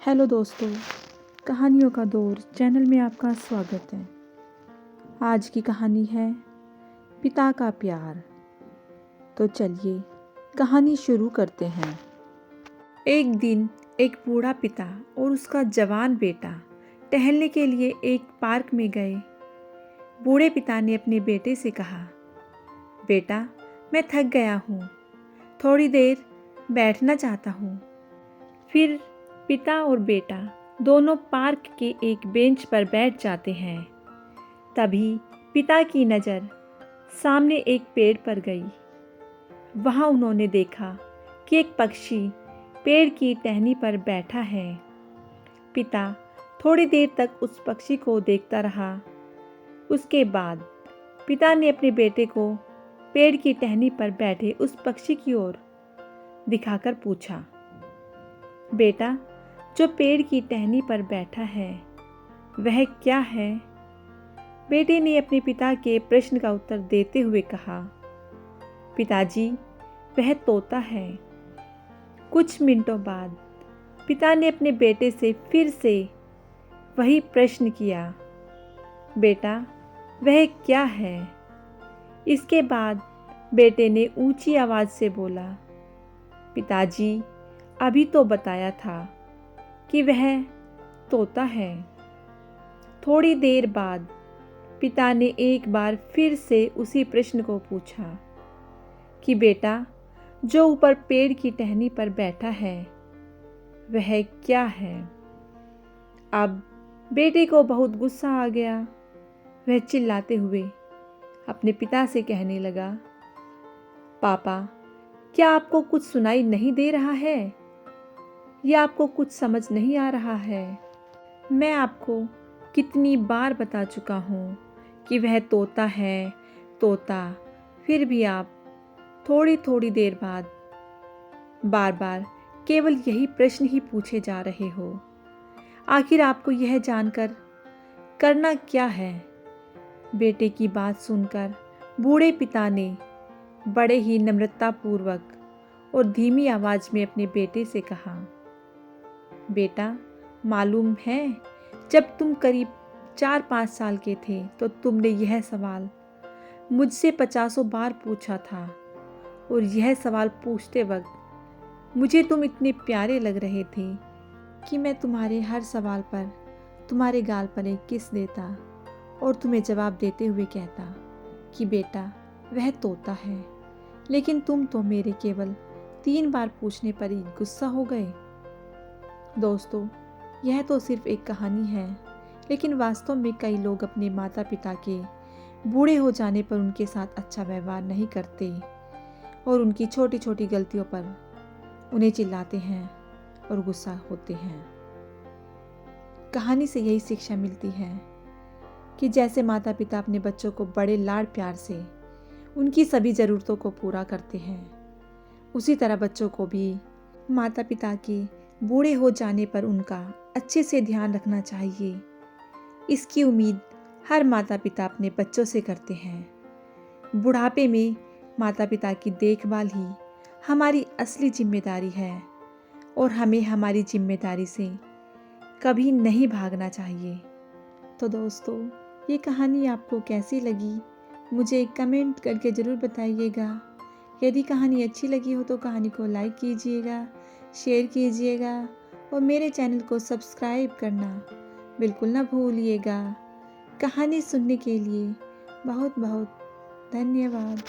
Hello दोस्तों, कहानियों का दौर चैनल में आपका स्वागत है। आज की कहानी है पिता का प्यार। तो चलिए कहानी शुरू करते हैं। एक दिन एक बूढ़ा पिता और उसका जवान बेटा टहलने के लिए एक पार्क में गए। बूढ़े पिता ने अपने बेटे से कहा, बेटा मैं थक गया हूँ, थोड़ी देर बैठना चाहता हूँ। फिर पिता और बेटा दोनों पार्क के एक बेंच पर बैठ जाते हैं। तभी पिता की नज़र सामने एक पेड़ पर गई। वहाँ उन्होंने देखा कि एक पक्षी पेड़ की टहनी पर बैठा है। पिता थोड़ी देर तक उस पक्षी को देखता रहा। उसके बाद पिता ने अपने बेटे को पेड़ की टहनी पर बैठे उस पक्षी की ओर दिखाकर पूछा, बेटा जो पेड़ की टहनी पर बैठा है वह क्या है? बेटे ने अपने पिता के प्रश्न का उत्तर देते हुए कहा, पिताजी वह तोता है। कुछ मिनटों बाद पिता ने अपने बेटे से फिर से वही प्रश्न किया, बेटा वह क्या है? इसके बाद बेटे ने ऊंची आवाज से बोला, पिताजी अभी तो बताया था कि वह तोता है। थोड़ी देर बाद पिता ने एक बार फिर से उसी प्रश्न को पूछा कि बेटा जो ऊपर पेड़ की टहनी पर बैठा है वह क्या है? अब बेटे को बहुत गुस्सा आ गया। वह चिल्लाते हुए अपने पिता से कहने लगा, पापा क्या आपको कुछ सुनाई नहीं दे रहा है या आपको कुछ समझ नहीं आ रहा है? मैं आपको कितनी बार बता चुका हूँ कि वह तोता है, तोता। फिर भी आप थोड़ी थोड़ी देर बाद बार बार केवल यही प्रश्न ही पूछे जा रहे हो। आखिर आपको यह जानकर करना क्या है? बेटे की बात सुनकर बूढ़े पिता ने बड़े ही नम्रतापूर्वक और धीमी आवाज में अपने बेटे से कहा, बेटा मालूम है जब तुम करीब 4-5 साल के थे तो तुमने यह सवाल मुझसे 50 बार पूछा था, और यह सवाल पूछते वक्त मुझे तुम इतने प्यारे लग रहे थे कि मैं तुम्हारे हर सवाल पर तुम्हारे गाल पर एक किस देता और तुम्हें जवाब देते हुए कहता कि बेटा वह तोता है। लेकिन तुम तो मेरे केवल 3 बार पूछने पर ही गुस्सा हो गए। दोस्तों, यह तो सिर्फ एक कहानी है, लेकिन वास्तव में कई लोग अपने माता पिता के बूढ़े हो जाने पर उनके साथ अच्छा व्यवहार नहीं करते और उनकी छोटी छोटी गलतियों पर उन्हें चिल्लाते हैं और गुस्सा होते हैं। कहानी से यही शिक्षा मिलती है कि जैसे माता पिता अपने बच्चों को बड़े लाड़ प्यार से उनकी सभी ज़रूरतों को पूरा करते हैं, उसी तरह बच्चों को भी माता पिता के बूढ़े हो जाने पर उनका अच्छे से ध्यान रखना चाहिए। इसकी उम्मीद हर माता पिता अपने बच्चों से करते हैं। बुढ़ापे में माता पिता की देखभाल ही हमारी असली जिम्मेदारी है और हमें हमारी जिम्मेदारी से कभी नहीं भागना चाहिए। तो दोस्तों, ये कहानी आपको कैसी लगी मुझे कमेंट करके ज़रूर बताइएगा। यदि कहानी अच्छी लगी हो तो कहानी को लाइक कीजिएगा, शेयर कीजिएगा और मेरे चैनल को सब्सक्राइब करना बिल्कुल ना भूलिएगा। कहानी सुनने के लिए बहुत बहुत धन्यवाद।